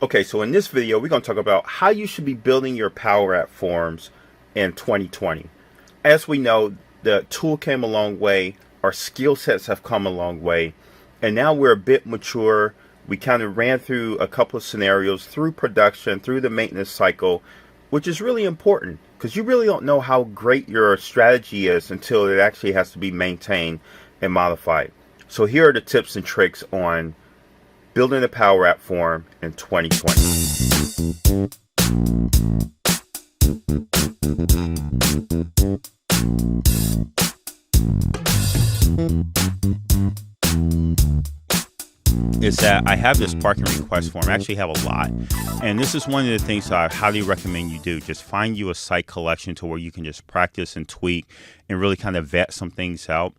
Okay, so in this video, we're going to talk about how you should be building your Power App forms in 2020. As we know, the tool came a long way, our skill sets have come a long way, and now we're a bit mature. We kind of ran through a couple of scenarios through production, through the maintenance cycle, which is really important because you really don't know how great your strategy is until it actually has to be maintained and modified. So here are the tips and tricks on building a Power App form in 2020. Is that I have this parking request form. I actually have a lot. And this is one of the things that I highly recommend you do. Just find you a site collection to where you can just practice and tweak and really kind of vet some things out.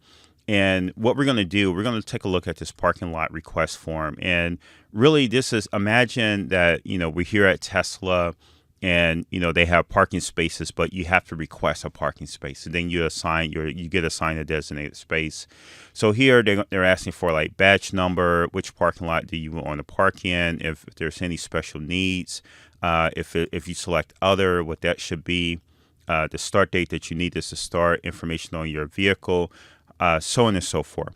And what we're going to do, we're going to take a look at this parking lot request form. And really, this is, imagine that, we're here at Tesla and, they have parking spaces, but you have to request a parking space. And then you get assigned a designated space. So here they're asking for like badge number, which parking lot do you want to park in, if there's any special needs, if you select other, what that should be, the start date that you need this to start, information on your vehicle, so on and so forth.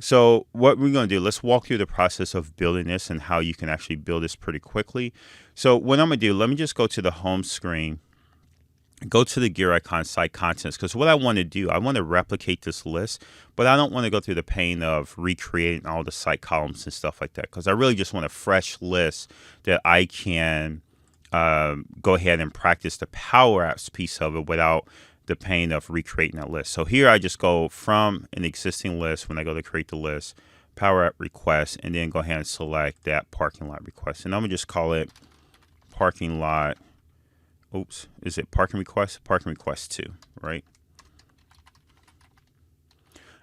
So what we're going to do, let's walk through the process of building this and how you can actually build this pretty quickly. So what I'm going to do, let me just go to the home screen, go to the gear icon, site contents, because what I want to do, I want to replicate this list, but I don't want to go through the pain of recreating all the site columns and stuff like that, because I really just want a fresh list that I can go ahead and practice the Power Apps piece of it without the pain of recreating that list. So here I just go from an existing list when I go to create the list, Power App request, and then go ahead and select that parking lot request. And I'm gonna just call it parking lot. Oops, is it parking request? Parking request 2, right?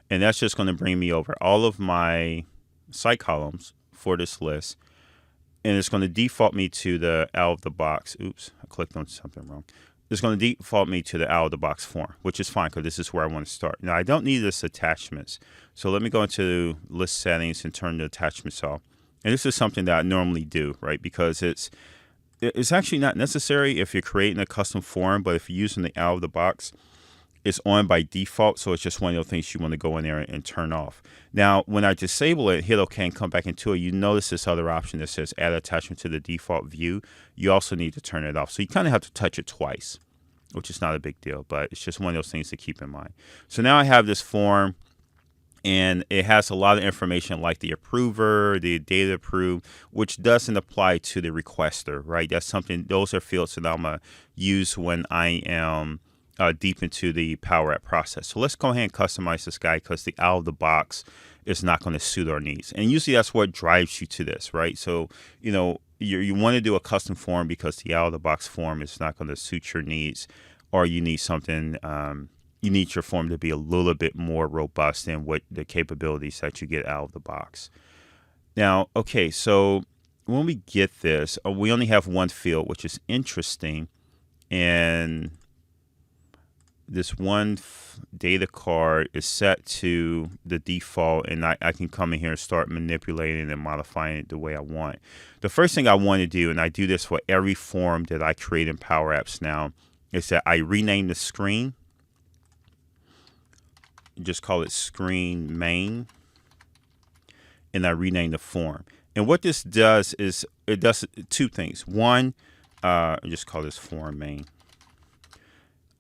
And that's just going to bring me over all of my site columns for this list. And it's going to default me to the out of the box. Oops, I clicked on something wrong. It's going to default me to the out of the box form, which is fine because this is where I want to start. Now I don't need this attachments. So let me go into list settings and turn the attachments off. And this is something that I normally do, right? Because it's actually not necessary if you're creating a custom form, but if you're using the out of the box, it's on by default. So it's just one of the things you want to go in there and turn off. Now, when I disable it, hit OK and come back into it, you notice this other option that says add attachment to the default view. You also need to turn it off. So you kind of have to touch it twice, which is not a big deal, but it's just one of those things to keep in mind. So now I have this form and it has a lot of information like the approver, the data approved, which doesn't apply to the requester, right? That's something, those are fields that I'm going to use when I am deep into the Power App process. So let's go ahead and customize this guy because the out of the box is not going to suit our needs. And usually that's what drives you to this, right? So, you want to do a custom form because the out of the box form is not going to suit your needs, or you need something, you need your form to be a little bit more robust than what the capabilities that you get out of the box. Now, okay, so when we get this, we only have one field, which is interesting. And this one data card is set to the default, and I can come in here and start manipulating and modifying it the way I want. The first thing I want to do, and I do this for every form that I create in Power Apps now, is that I rename the screen. Just call it screen main, and I rename the form. And what this does is it does two things. One, just call this form main.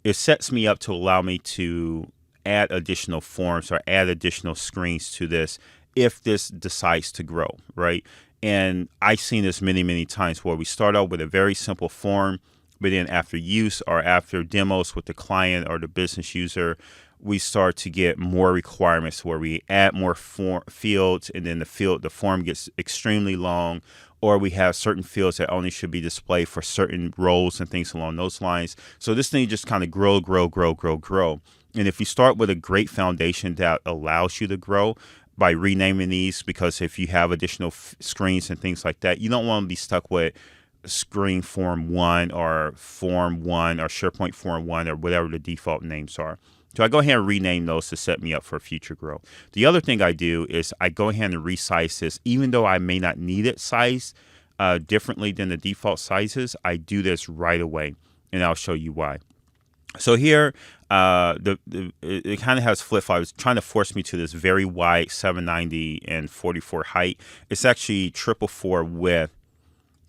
It sets me up to allow me to add additional forms or add additional screens to this if this decides to grow, right? And I've seen this many, many times where we start out with a very simple form, but then after use or after demos with the client or the business user, we start to get more requirements where we add more fields, and then the form gets extremely long, or we have certain fields that only should be displayed for certain roles and things along those lines. So this thing just kind of grow. And if you start with a great foundation that allows you to grow by renaming these, because if you have additional screens and things like that, you don't want to be stuck with screen form 1 or form 1 or SharePoint form 1 or whatever the default names are. So I go ahead and rename those to set me up for future growth. The other thing I do is I go ahead and resize this. Even though I may not need it sized, differently than the default sizes, I do this right away, and I'll show you why. So here, it kind of has flip-flop. It's trying to force me to this very wide 790 and 44 height. It's actually 444 width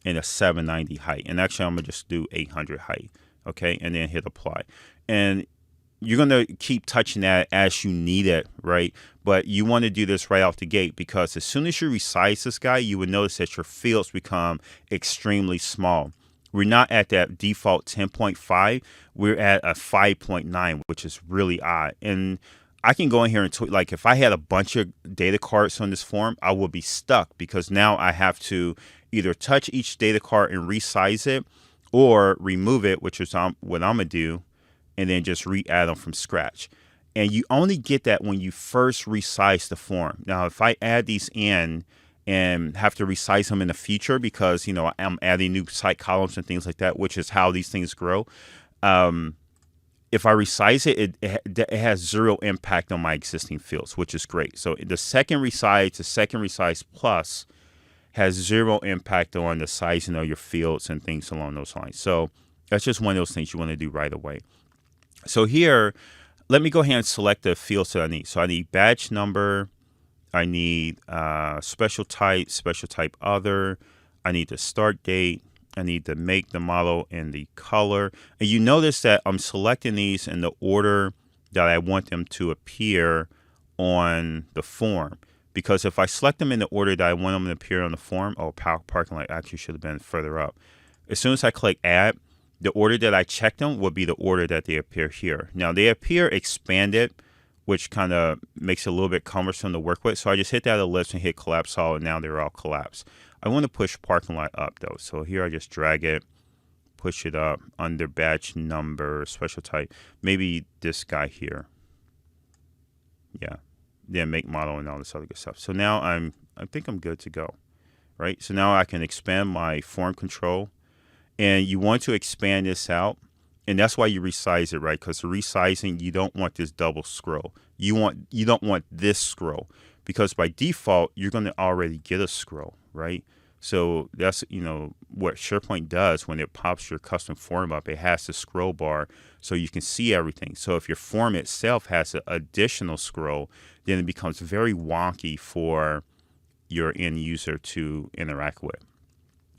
and a 790 height. And actually, I'm going to just do 800 height, okay, and then hit apply. And you're going to keep touching that as you need it, right? But you want to do this right off the gate, because as soon as you resize this guy, you would notice that your fields become extremely small. We're not at that default 10.5. We're at a 5.9, which is really odd. And I can go in here and like if I had a bunch of data cards on this form, I would be stuck, because now I have to either touch each data card and resize it, or remove it, which is what I'm going to do, and then just re-add them from scratch. And you only get that when you first resize the form. Now, if I add these in and have to resize them in the future, because, you know, I'm adding new site columns and things like that, which is how these things grow. If I resize it, it has zero impact on my existing fields, which is great. So the second resize plus has zero impact on the sizing of your fields and things along those lines. So that's just one of those things you want to do right away. So here, let me go ahead and select the fields that I need. So I need badge number. I need special type other. I need the start date. I need the make, the model, and the color. And you notice that I'm selecting these in the order that I want them to appear on the form. Because if I select them in the order that I want them to appear on the form, parking lot actually should have been further up. As soon as I click add, the order that I checked them will be the order that they appear here. Now they appear expanded, which kind of makes it a little bit cumbersome to work with. So I just hit that ellipse and hit collapse all, and now they're all collapsed. I want to push parking lot up though. So here I just drag it, push it up under badge number, special type, maybe this guy here. Yeah, then make, model, and all this other good stuff. So now I think I'm good to go, right? So now I can expand my form control, and you want to expand this out. And that's why you resize it, right? Because the resizing, you don't want this double scroll. You don't want this scroll, because by default you're going to already get a scroll, right? So that's, you know, what SharePoint does when it pops your custom form up. It has the scroll bar so you can see everything. So if your form itself has an additional scroll, then it becomes very wonky for your end user to interact with.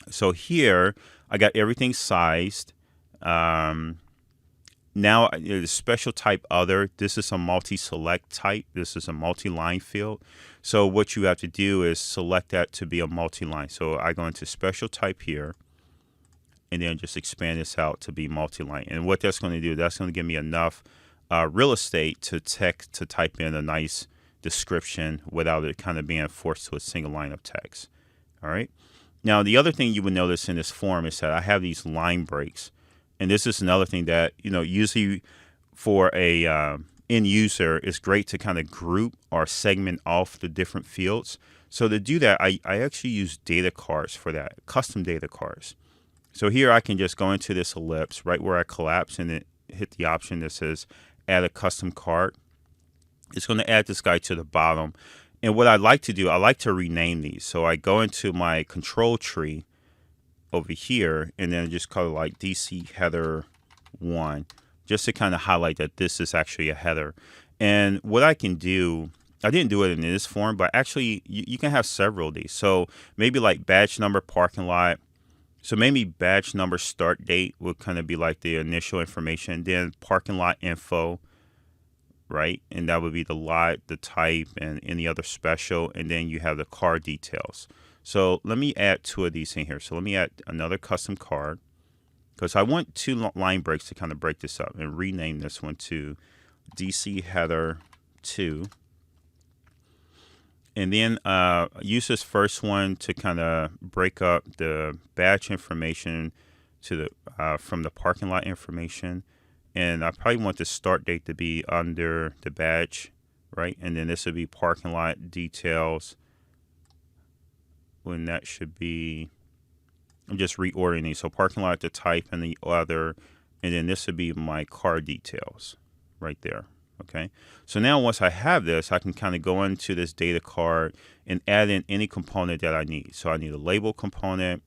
So here I got everything sized. Now the special type other, this is a multi-select type. This is a multi-line field. So what you have to do is select that to be a multi-line. So I go into special type here, and then just expand this out to be multi-line. And what that's going to do, that's going to give me enough real estate to type in a nice description without it kind of being forced to a single line of text. All right. Now the other thing you would notice in this form is that I have these line breaks. And this is another thing that, you know, usually for a end user, it's great to kind of group or segment off the different fields. So to do that, I actually use data cards for that, custom data cards. So here I can just go into this ellipse right where I collapse, and then hit the option that says add a custom card. It's going to add this guy to the bottom. And what I like to do, I like to rename these. So I go into my control tree over here, and then just call it like DC header 1, just to kind of highlight that this is actually a header. And what I can do, I didn't do it in this form, but actually you can have several of these. So maybe like badge number parking lot. So maybe badge number start date would kind of be like the initial information, then parking lot info, right? And that would be the lot, the type, and any other special. And then you have the car details. So let me add 2 of these in here. So let me add another custom card, because I want 2 line breaks to kind of break this up, and rename this one to DC header 2. And then use this first one to kind of break up the badge information to the from the parking lot information. And I probably want the start date to be under the badge, right? And then this would be parking lot details. When that should be, I'm just reordering these. So parking lot, the type, and the other, and then this would be my car details right there. Okay. So now once I have this, I can kind of go into this data card and add in any component that I need. So I need a label component.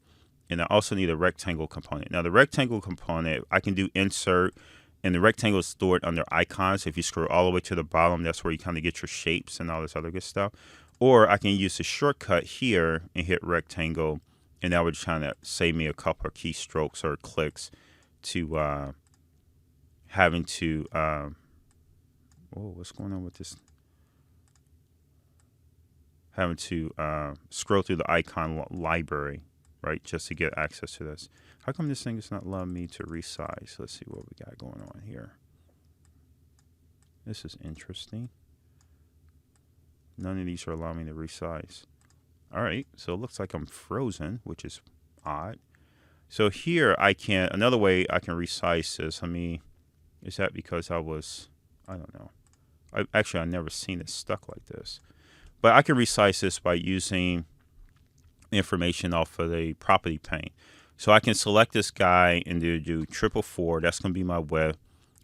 and I also need a rectangle component. Now the rectangle component, I can do insert, and the rectangle is stored under icons. If you scroll all the way to the bottom, that's where you kind of get your shapes and all this other good stuff. Or I can use the shortcut here and hit rectangle, and that would kind of save me a couple of keystrokes or clicks to having to, whoa, what's going on with this? Having to scroll through the icon library, right, just to get access to this. How come this thing is not allowing me to resize? Let's see what we got going on here. This is interesting. None of these are allowing me to resize. All right, so it looks like I'm frozen, which is odd. So here I can, another way I can resize this, is that because I don't know. I've never seen it stuck like this. But I can resize this by using information off of the property pane. So I can select this guy and do 444. That's going to be my width.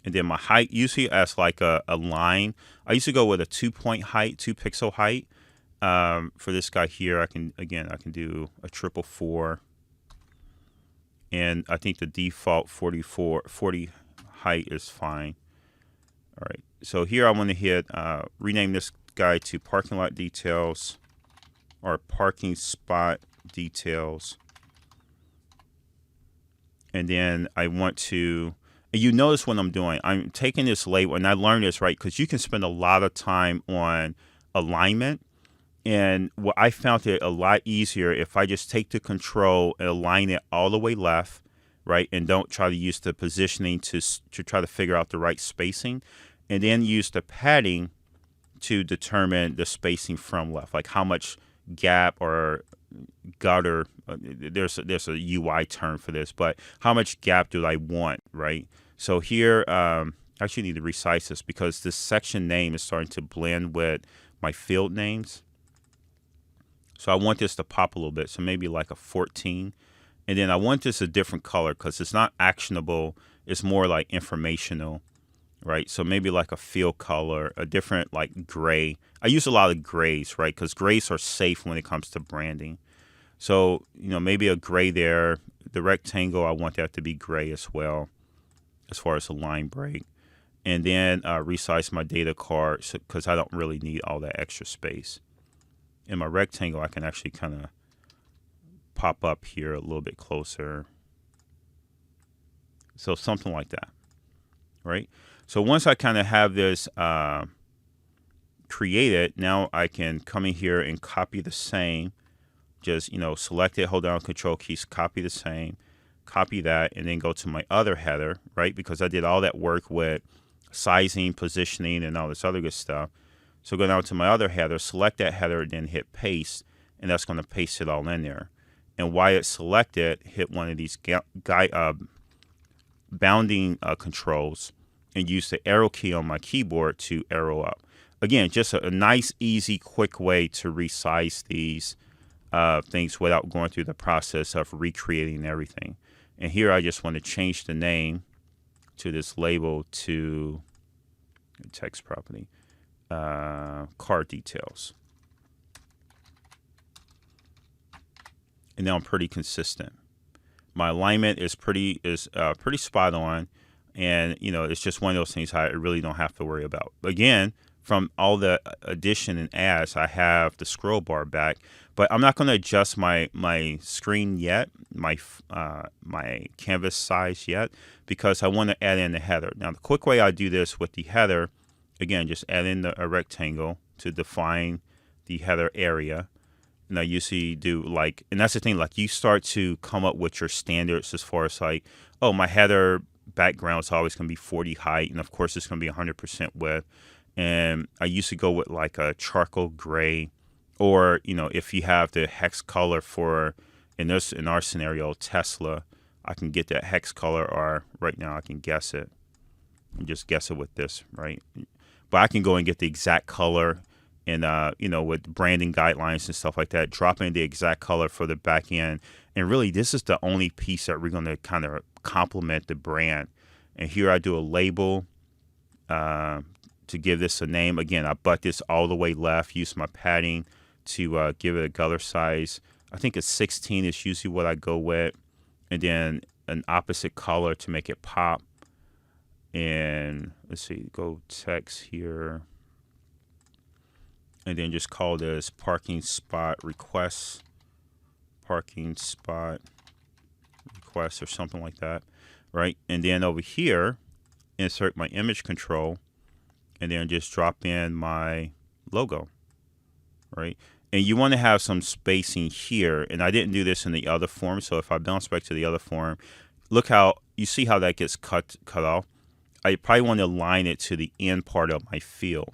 And then my height, usually as like a line. I used to go with a 2-point height, 2 pixel height. For this guy here, I can do a 444. And I think the default 40 height is fine. All right. So here I want to hit rename this guy to parking lot details or parking spot details. And then I want to, and you notice what I'm doing. I'm taking this label, and I learned this, right, because you can spend a lot of time on alignment. And what I found it a lot easier if I just take the control and align it all the way left, right, and don't try to use the positioning to try to figure out the right spacing, and then use the padding to determine the spacing from left, like how much gap or gutter, there's a UI term for this, but how much gap do I want, right? So here, I actually need to resize this because this section name is starting to blend with my field names. So I want this to pop a little bit, so maybe like a 14. And then I want this a different color because it's not actionable, it's more like informational, right? So maybe like a field color, a different like gray. I use a lot of grays, right? Because grays are safe when it comes to branding. So, maybe a gray there. The rectangle, I want that to be gray as well, as far as a line break. And then resize my data card because I don't really need all that extra space. In my rectangle, I can actually kind of pop up here a little bit closer. So something like that, right? So once I kind of have this created, now I can come in here and copy the same. Just, select it, hold down control keys, copy the same, copy that, and then go to my other header, right? Because I did all that work with sizing, positioning, and all this other good stuff. So go down to my other header, select that header, then hit paste, and that's going to paste it all in there. And while it's selected, hit one of these bounding controls and use the arrow key on my keyboard to arrow up. Again, just a nice, easy, quick way to resize these things without going through the process of recreating everything. And here I just want to change the name to this label to text property, car details. And now I'm pretty consistent. My alignment is pretty spot on, and it's just one of those things I really don't have to worry about. Again, from all the addition and adds, I have the scroll bar back, but I'm not going to adjust my screen yet, my canvas size yet, because I want to add in the header. Now, the quick way I do this with the header, again, just add in a rectangle to define the header area. And I usually do and that's the thing, you start to come up with your standards as far as oh, my header background is always going to be 40 height, and of course it's going to be 100% width. And I used to go with a charcoal gray, or if you have the hex color for in our scenario Tesla, I can get that hex color, or right now I can guess it and just guess it with this, right? But I can go and get the exact color, and with branding guidelines and stuff like that, drop in the exact color for the back end. And really, this is the only piece that we're going to kind of complement the brand. And here I do a label to give this a name. Again, I butt this all the way left, use my padding to give it a color size. I think a 16 is usually what I go with, and then an opposite color to make it pop. And let's see, go text here, and then just call this parking spot request, parking spot request, or something like that, right? And then over here, insert my image control, and then just drop in my logo, right? And you want to have some spacing here, and I didn't do this in the other form, so if I bounce back to the other form, look how you see how that gets cut off. I probably want to align it to the end part of my field.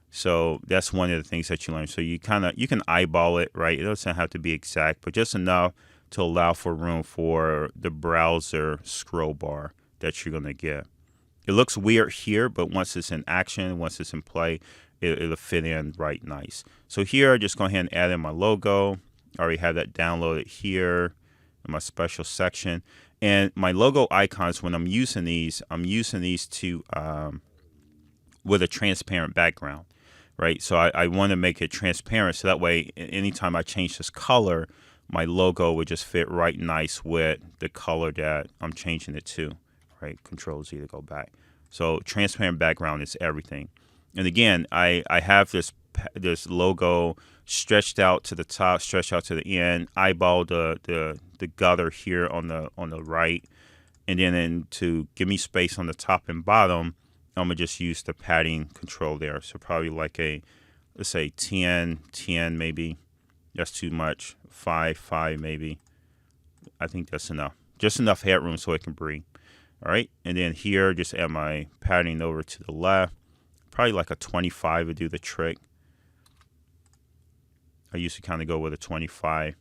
So that's one of the things that you learn. So you can eyeball it, right? It doesn't have to be exact, but just enough to allow for room for the browser scroll bar that you're going to get. It looks weird here, but once it's in action, once it's in play, it'll fit in right nice. So here, I just go ahead and add in my logo. I already have that downloaded here in my special section. And my logo icons, when I'm using these to with a transparent background, right? So I want to make it transparent, so that way, anytime I change this color, my logo would just fit right nice with the color that I'm changing it to, right? Control Z to go back. So transparent background is everything. And again, I have this logo stretched out to the top, stretched out to the end, eyeball the gutter here on the right, and then to give me space on the top and bottom, I'm gonna just use the padding control there. So probably like let's say 10 maybe. That's too much. 5 maybe. I think that's enough. Just enough headroom so it can breathe. All right, and then here, just add my padding over to the left. Probably like a 25 would do the trick. I usually kind of go with a 25,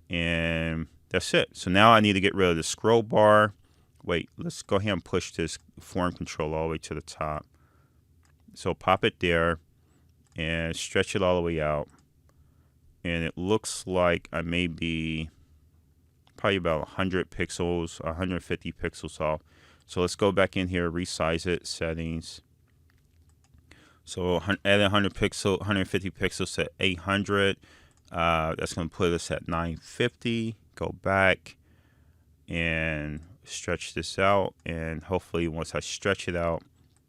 and that's it. So now I need to get rid of the scroll bar. Wait, let's go ahead and push this form control all the way to the top. So pop it there and stretch it all the way out. And it looks like I may be probably about 100 pixels, 150 pixels off. So let's go back in here, resize it, settings. So add 150 pixels to 800. That's going to put us at 950. Go back and stretch this out. And hopefully once I stretch it out,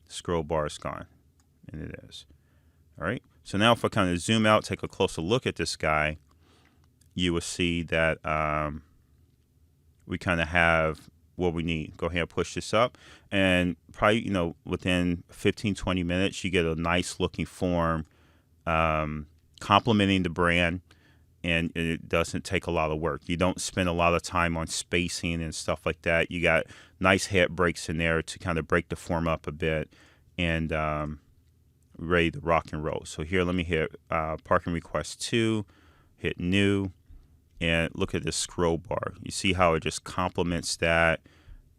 the scroll bar is gone. And it is. All right. So now if I kind of zoom out, take a closer look at this guy, you will see that we kind of have what we need. Go ahead and push this up, and probably within 15-20 minutes you get a nice looking form complementing the brand, and it doesn't take a lot of work. You don't spend a lot of time on spacing and stuff like that. You got nice head breaks in there to kind of break the form up a bit, and ready to rock and roll. So here, let me hit parking request 2, hit new, and look at this scroll bar. You see how it just complements that.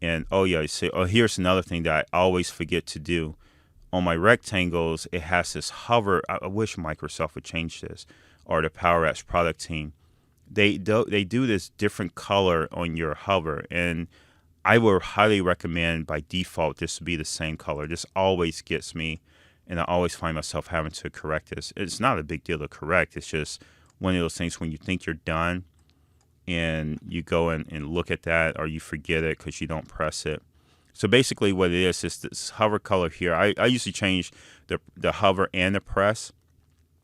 And oh yeah, you see, here's another thing that I always forget to do. On my rectangles, it has this hover. I wish Microsoft would change this, or the PowerApps product team. They do this different color on your hover, and I would highly recommend by default this to be the same color. This always gets me, and I always find myself having to correct this. It's not a big deal to correct. It's just one of those things when you think you're done and you go and look at that, or you forget it because you don't press it. So basically what it is this hover color here. I usually change the hover and the press,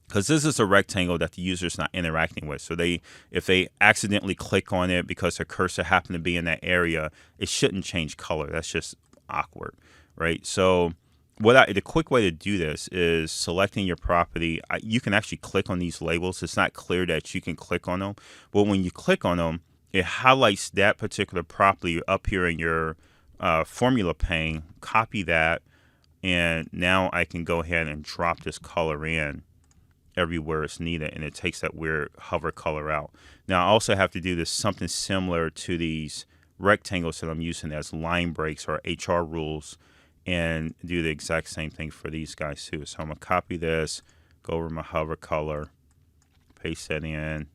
because this is a rectangle that the user is not interacting with. So if they accidentally click on it because their cursor happened to be in that area, it shouldn't change color. That's just awkward, right? So the quick way to do this is selecting your property. You can actually click on these labels. It's not clear that you can click on them, but when you click on them, it highlights that particular property up here in your formula pane. Copy that, and now I can go ahead and drop this color in everywhere it's needed, and it takes that weird hover color out. Now I also have to do this something similar to these rectangles that I'm using as line breaks or HR rules, and do the exact same thing for these guys too. So I'm gonna copy this, go over my hover color, paste that in,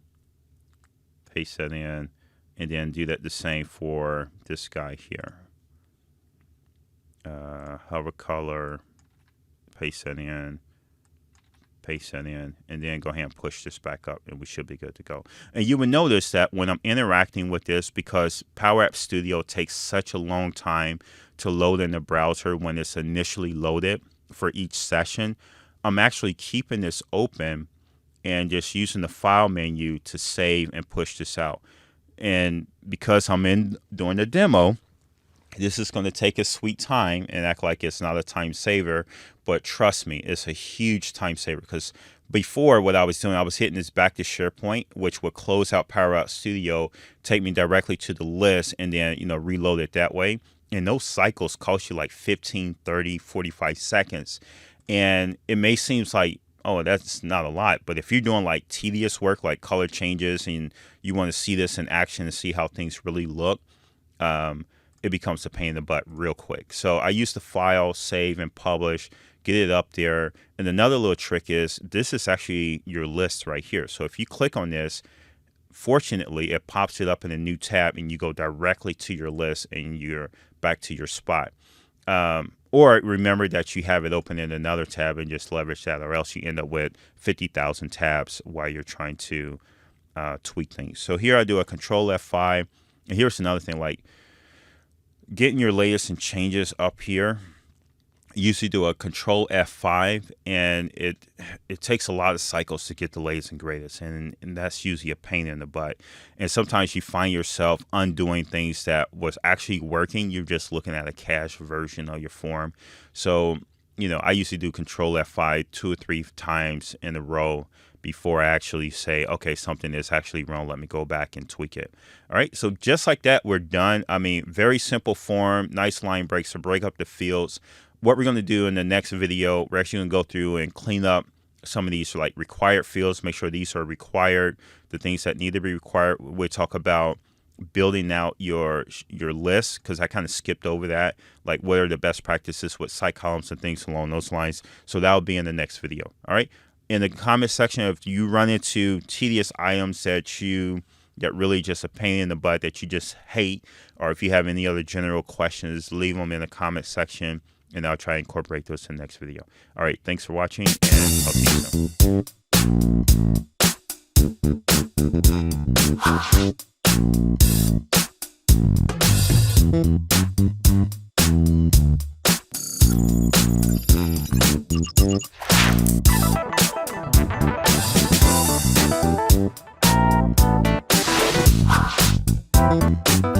and then do that the same for this guy here. Hover color, paste that in, paste that in, and then go ahead and push this back up, and we should be good to go. And you will notice that when I'm interacting with this, because PowerApps Studio takes such a long time to load in the browser when it's initially loaded for each session, I'm actually keeping this open and just using the file menu to save and push this out. And because I'm doing the demo, this is going to take a sweet time and act like it's not a time saver, but trust me, it's a huge time saver. Because before, what I was doing, I was hitting this back to SharePoint, which would close out PowerApps Studio, take me directly to the list, and then reload it that way. And those cycles cost you like 15, 30, 45 seconds. And it may seem like, oh, that's not a lot. But if you're doing like tedious work, like color changes, and you want to see this in action and see how things really look, it becomes a pain in the butt real quick. So I use the file, save, and publish, get it up there. And another little trick is this is actually your list right here. So if you click on this, fortunately, it pops it up in a new tab, and you go directly to your list, and you're back to your spot. Or remember that you have it open in another tab and just leverage that, or else you end up with 50,000 tabs while you're trying to tweak things. So here I do a Control F5, and here's another thing, like getting your latest and changes up here. Usually do a Control F5, and it takes a lot of cycles to get the latest and greatest, and that's usually a pain in the butt. And sometimes you find yourself undoing things that was actually working. You're just looking at a cached version of your form. So I usually do Control F5 2 or 3 times in a row before I actually say, okay, something is actually wrong. Let me go back and tweak it. All right, so just like that, we're done. I mean, very simple form, nice line breaks to break up the fields. What we're going to do in the next video, we're actually going to go through and clean up some of these like required fields, make sure these are required, the things that need to be required. We'll talk about building out your list, because I kind of skipped over that, like what are the best practices with site columns and things along those lines. So that'll be in the next video. All right. In the comment section, if you run into tedious items that really just a pain in the butt that you just hate, or if you have any other general questions, leave them in the comment section, and I'll try and incorporate those in the next video. All right, thanks for watching, and talk to you soon.